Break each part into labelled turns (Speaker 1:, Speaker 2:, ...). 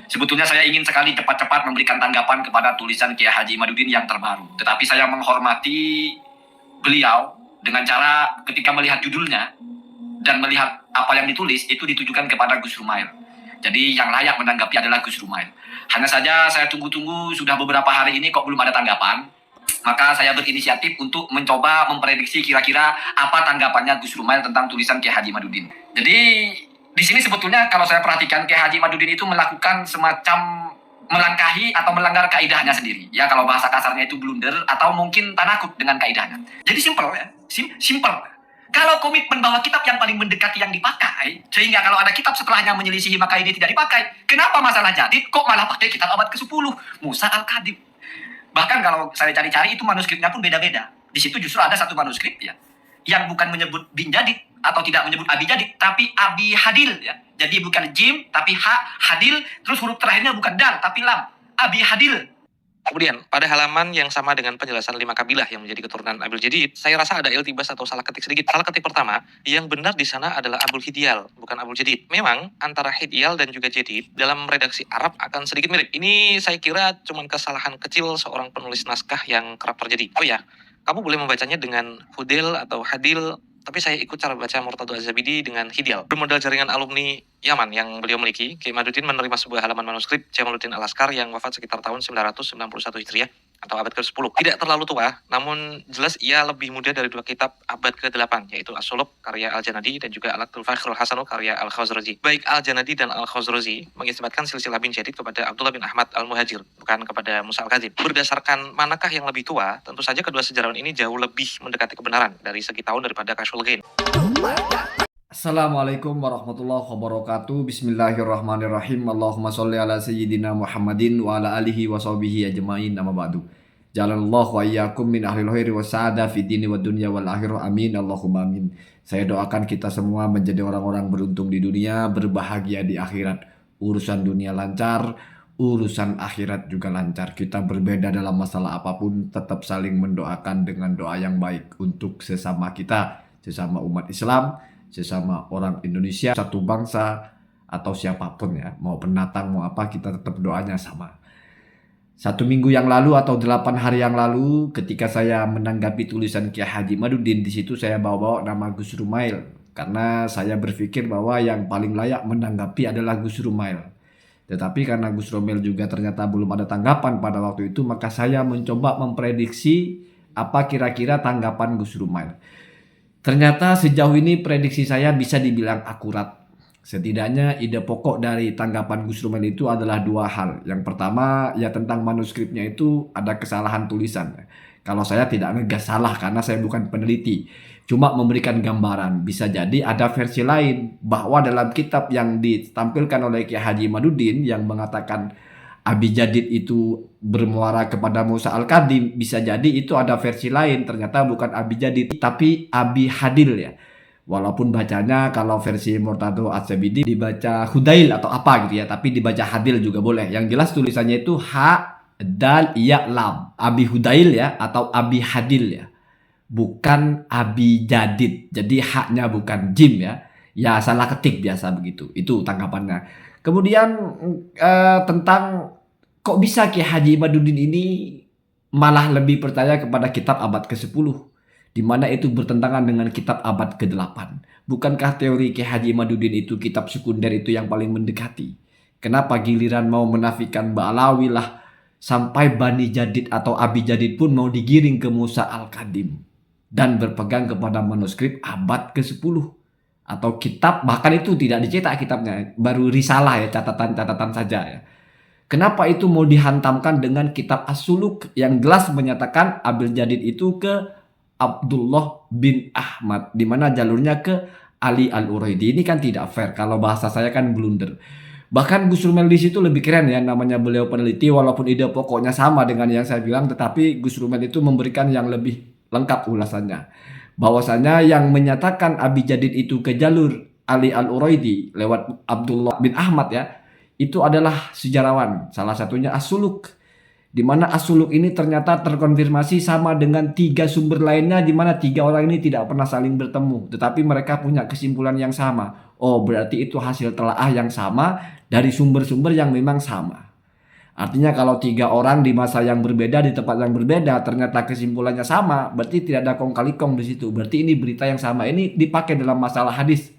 Speaker 1: Sebetulnya saya ingin sekali cepat-cepat memberikan tanggapan kepada tulisan Kiai Haji Imaduddin yang terbaru. Tetapi saya menghormati beliau dengan cara ketika melihat judulnya dan melihat apa yang ditulis itu ditujukan kepada Gus Rumail. Jadi yang layak menanggapi adalah Gus Rumail. Hanya saja saya tunggu-tunggu sudah beberapa hari ini kok belum ada tanggapan. Maka saya berinisiatif untuk mencoba memprediksi kira-kira apa tanggapannya Gus Rumail tentang tulisan Kiai Haji Imaduddin. Jadi di sini sebetulnya kalau saya perhatikan Kiai Haji Imaduddin itu melakukan semacam melangkahi atau melanggar kaidahnya sendiri. Ya kalau bahasa kasarnya itu blunder atau mungkin tanakut dengan kaidahnya. Jadi simple ya, simple. Kalau komitmen bahwa kitab yang paling mendekati yang dipakai, sehingga kalau ada kitab setelahnya menyelisihi maka ini tidak dipakai. Kenapa masalah jadid kok malah pakai kitab abad ke-10 Musa Al-Kadhim? Bahkan kalau saya cari-cari itu manuskripnya pun beda-beda. Di situ justru ada satu manuskrip ya yang bukan menyebut bin Jadid atau tidak menyebut Abi Jadid tapi Abi Hadil ya. Jadi bukan jim tapi ha Hadil, terus huruf terakhirnya bukan dal tapi lam. Abi Hadil.
Speaker 2: Kemudian, pada halaman yang sama dengan penjelasan 5 kabilah yang menjadi keturunan Abil Jadid, saya rasa ada iltibas atau salah ketik sedikit. Salah ketik pertama, yang benar di sana adalah Abul Hidyal, bukan Abul Jadid. Memang, antara Hidyal dan juga Jadid, dalam redaksi Arab akan sedikit mirip. Ini saya kira cuma kesalahan kecil seorang penulis naskah yang kerap terjadi. Oh ya, kamu boleh membacanya dengan Hudil atau Hadil, tapi saya ikut cara baca Murtado Az-Zabidi dengan Hidyal. Bermodal jaringan alumni Yaman yang beliau miliki, Kiai Imaduddin menerima sebuah halaman manuskrip Jamaluddin Al-Askar yang wafat sekitar tahun 991 Hijriah atau abad ke-10. Tidak terlalu tua, namun jelas ia lebih muda dari dua kitab abad ke-8, yaitu As-Sulub karya Al-Janadi dan juga Al-Aqdul Fakhrul Hasanu karya Al-Khazraji. Baik Al-Janadi dan Al-Khazraji mengisbatkan silsilah bin Jadid kepada Abdullah bin Ahmad Al-Muhajir, bukan kepada Musa Al-Kadhim. Berdasarkan manakah yang lebih tua, tentu saja kedua sejarawan ini jauh lebih mendekati kebenaran dari segi tahun daripada Kashful Ghain.
Speaker 3: Assalamualaikum warahmatullahi wabarakatuh. Bismillahirrahmanirrahim. Allahumma sholli ala sayyidina Muhammadin wa ala alihi wa sahbihi ajma'in. Amma ba'du. Jalallahu wa iyyakum min ahlil khairi wa sa'ada fi dini wa dunya wal akhirah. Amin. Allahumma amin. Saya doakan kita semua menjadi orang-orang beruntung di dunia, berbahagia di akhirat. Urusan dunia lancar, urusan akhirat juga lancar. Kita berbeda dalam masalah apapun, tetap saling mendoakan dengan doa yang baik untuk sesama kita, sesama umat Islam, sesama orang Indonesia, satu bangsa atau siapapun ya, mau pendatang mau apa, kita tetap doanya sama. 1 minggu yang lalu atau 8 hari yang lalu ketika saya menanggapi tulisan Kiai Haji Imaduddin, di situ saya bawa nama Gus Rumail karena saya berpikir bahwa yang paling layak menanggapi adalah Gus Rumail. Tetapi karena Gus Rumail juga ternyata belum ada tanggapan pada waktu itu, maka saya mencoba memprediksi apa kira-kira tanggapan Gus Rumail. Ternyata sejauh ini prediksi saya bisa dibilang akurat. Setidaknya ide pokok dari tanggapan Gus Rumail itu adalah 2 hal. Yang pertama ya tentang manuskripnya itu ada kesalahan tulisan. Kalau saya tidak ngegas salah karena saya bukan peneliti. Cuma memberikan gambaran. Bisa jadi ada versi lain bahwa dalam kitab yang ditampilkan oleh Kiai Haji Imaduddin yang mengatakan Abi Jadid itu bermuara kepada Musa Al-Kadhim, bisa jadi itu ada versi lain, ternyata bukan Abi Jadid tapi Abi Hadil ya. Walaupun bacanya kalau versi Murtado Az-Zabidi dibaca Hudail atau apa gitu ya, tapi dibaca Hadil juga boleh. Yang jelas tulisannya itu ha dal ya lam. Abi Hudail ya atau Abi Hadil ya. Bukan Abi Jadid. Jadi haknya bukan jim ya. Ya salah ketik biasa begitu. Itu tanggapannya. Kemudian tentang kok bisa Kiai Haji Imaduddin ini malah lebih percaya kepada kitab abad ke-10, di mana itu bertentangan dengan kitab abad ke-8. Bukankah teori Kiai Haji Imaduddin itu kitab sekunder itu yang paling mendekati? Kenapa giliran mau menafikan Ba'alawi lah, sampai Bani Jadid atau Abi Jadid pun mau digiring ke Musa Al-Kadhim dan berpegang kepada manuskrip abad ke-10 atau kitab, bahkan itu tidak dicetak kitabnya, baru risalah ya, catatan-catatan saja ya. Kenapa itu mau dihantamkan dengan kitab As-Suluk yang jelas menyatakan Abil Jadid itu ke Abdullah bin Ahmad, di mana jalurnya ke Ali Al-Uraidi. Ini kan tidak fair, kalau bahasa saya kan blunder. Bahkan Gus Rumail di situ lebih keren ya, namanya beliau peneliti, walaupun ide pokoknya sama dengan yang saya bilang, tetapi Gus Rumail itu memberikan yang lebih lengkap ulasannya. Bahwasanya yang menyatakan Abi Jadid itu ke jalur Ali Al-Uraidi lewat Abdullah bin Ahmad ya, itu adalah sejarawan, salah satunya As-Suluk, di mana As-Suluk ini ternyata terkonfirmasi sama dengan 3 sumber lainnya, di mana 3 orang ini tidak pernah saling bertemu, tetapi mereka punya kesimpulan yang sama. Oh, berarti itu hasil telaah yang sama dari sumber-sumber yang memang sama. Artinya kalau 3 orang di masa yang berbeda, di tempat yang berbeda, ternyata kesimpulannya sama, berarti tidak ada kong kali kong di situ. Berarti ini berita yang sama. Ini dipakai dalam masalah hadis.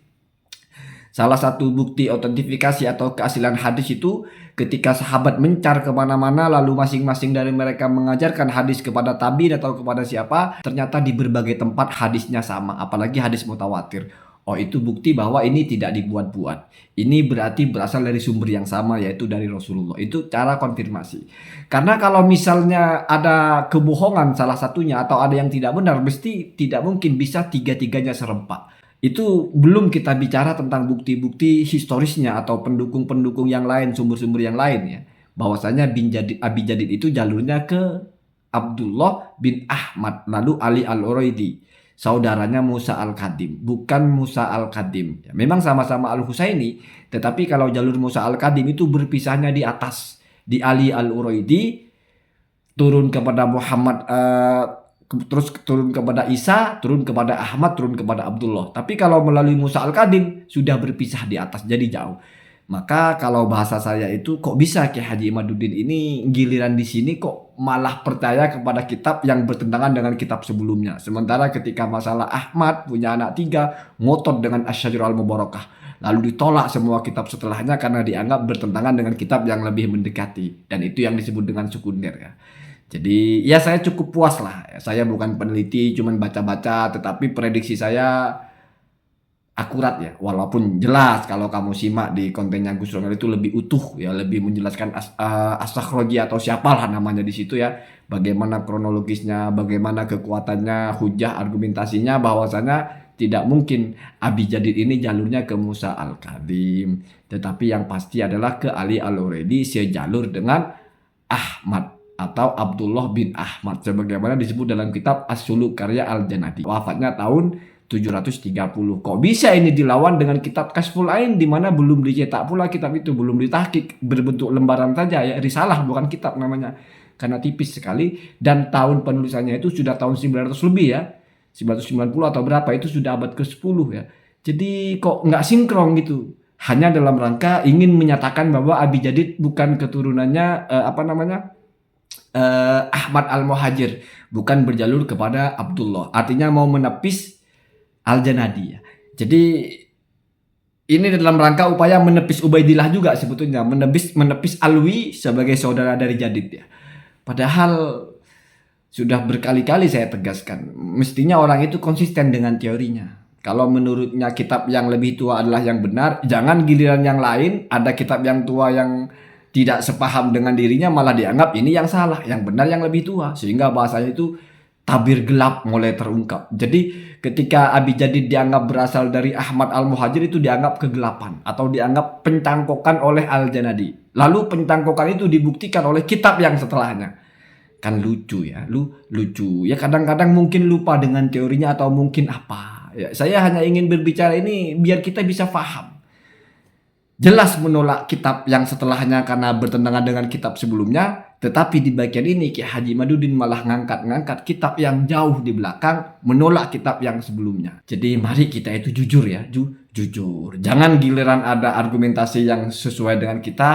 Speaker 3: Salah satu bukti autentifikasi atau keaslian hadis itu ketika sahabat mencar kemana-mana lalu masing-masing dari mereka mengajarkan hadis kepada tabi'in atau kepada siapa, ternyata di berbagai tempat hadisnya sama, apalagi hadis mutawatir. Oh, itu bukti bahwa ini tidak dibuat-buat. Ini berarti berasal dari sumber yang sama, yaitu dari Rasulullah. Itu cara konfirmasi. Karena kalau misalnya ada kebohongan salah satunya atau ada yang tidak benar, mesti tidak mungkin bisa tiga-tiganya serempak. Itu belum kita bicara tentang bukti-bukti historisnya atau pendukung-pendukung yang lain, sumber-sumber yang lain ya. Bahwasanya Abi Jadid itu jalurnya ke Abdullah bin Ahmad, lalu Ali Al-Uraidi, saudaranya Musa Al-Kadim, bukan Musa Al-Kadim. Ya, memang sama-sama Al-Husaini, tetapi kalau jalur Musa Al-Kadim itu berpisahnya di atas, di Ali Al-Uraidi, turun kepada Muhammad, terus turun kepada Isa, turun kepada Ahmad, turun kepada Abdullah. Tapi kalau melalui Musa Al-Kadim sudah berpisah di atas, jadi jauh. Maka kalau bahasa saya itu kok bisa Kiai Haji Imaduddin ini giliran di sini kok malah percaya kepada kitab yang bertentangan dengan kitab sebelumnya. Sementara ketika masalah Ahmad punya anak 3 ngotot dengan Asy-Syajarah Al-Mubarakah. Lalu ditolak semua kitab setelahnya karena dianggap bertentangan dengan kitab yang lebih mendekati. Dan itu yang disebut dengan sekunder ya. Jadi ya saya cukup puas lah. Saya bukan peneliti, cuman baca-baca, tetapi prediksi saya akurat ya. Walaupun jelas kalau kamu simak di kontennya Gus Romel itu lebih utuh ya, lebih menjelaskan As-Sakhraji atau siapalah namanya di situ ya. Bagaimana kronologisnya, bagaimana kekuatannya, hujah, argumentasinya, bahwasanya tidak mungkin Abi Jadid ini jalurnya ke Musa Al-Kadim. Tetapi yang pasti adalah ke Ali Al-Uraidi sejalur dengan Ahmad atau Abdullah bin Ahmad sebagaimana disebut dalam kitab As-Suluk karya Al-Janadi. Wafatnya tahun 730. Kok bisa ini dilawan dengan kitab Kasyful Ain di mana belum dicetak pula kitab itu, belum ditahqiq, berbentuk lembaran saja ya, risalah bukan kitab namanya. Karena tipis sekali dan tahun penulisannya itu sudah tahun 900 lebih ya. 990 atau berapa, itu sudah abad ke-10 ya. Jadi kok nggak sinkron gitu. Hanya dalam rangka ingin menyatakan bahwa Abi Jadid bukan keturunannya Ahmad Al-Muhajir, bukan berjalur kepada Abdullah. Artinya mau menepis Al-Janadi ya. Jadi ini dalam rangka upaya menepis Ubaidillah juga sebetulnya, menepis Alwi sebagai saudara dari Jadid ya. Padahal sudah berkali-kali saya tegaskan, mestinya orang itu konsisten dengan teorinya. Kalau menurutnya kitab yang lebih tua adalah yang benar, jangan giliran yang lain ada kitab yang tua yang tidak sepaham dengan dirinya malah dianggap ini yang salah, yang benar yang lebih tua. Sehingga bahasanya itu tabir gelap mulai terungkap. Jadi ketika Abi Jadid dianggap berasal dari Ahmad Al-Muhajir itu dianggap kegelapan atau dianggap pencangkokan oleh Al-Janadi. Lalu pencangkokan itu dibuktikan oleh kitab yang setelahnya. Kan lucu ya, lucu. Ya kadang-kadang mungkin lupa dengan teorinya atau mungkin apa. Ya, saya hanya ingin berbicara ini biar kita bisa paham. Jelas menolak kitab yang setelahnya karena bertentangan dengan kitab sebelumnya, tetapi di bagian ini Kiai Haji Imaduddin malah ngangkat kitab yang jauh di belakang, menolak kitab yang sebelumnya. Jadi mari kita itu jujur ya, jujur. Jangan giliran ada argumentasi yang sesuai dengan kita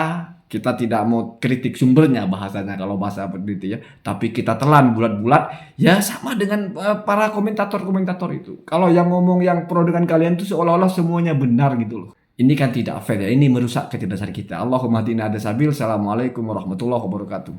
Speaker 3: tidak mau kritik sumbernya bahasanya kalau bahasa peneliti ya, tapi kita telan bulat-bulat ya sama dengan para komentator itu. Kalau yang ngomong yang pro dengan kalian itu seolah-olah semuanya benar gitu loh. Ini kan tidak fair ya, ini merusak kecerdasan kita. Allahumma hadina ada sabil. Assalamualaikum warahmatullahi wabarakatuh.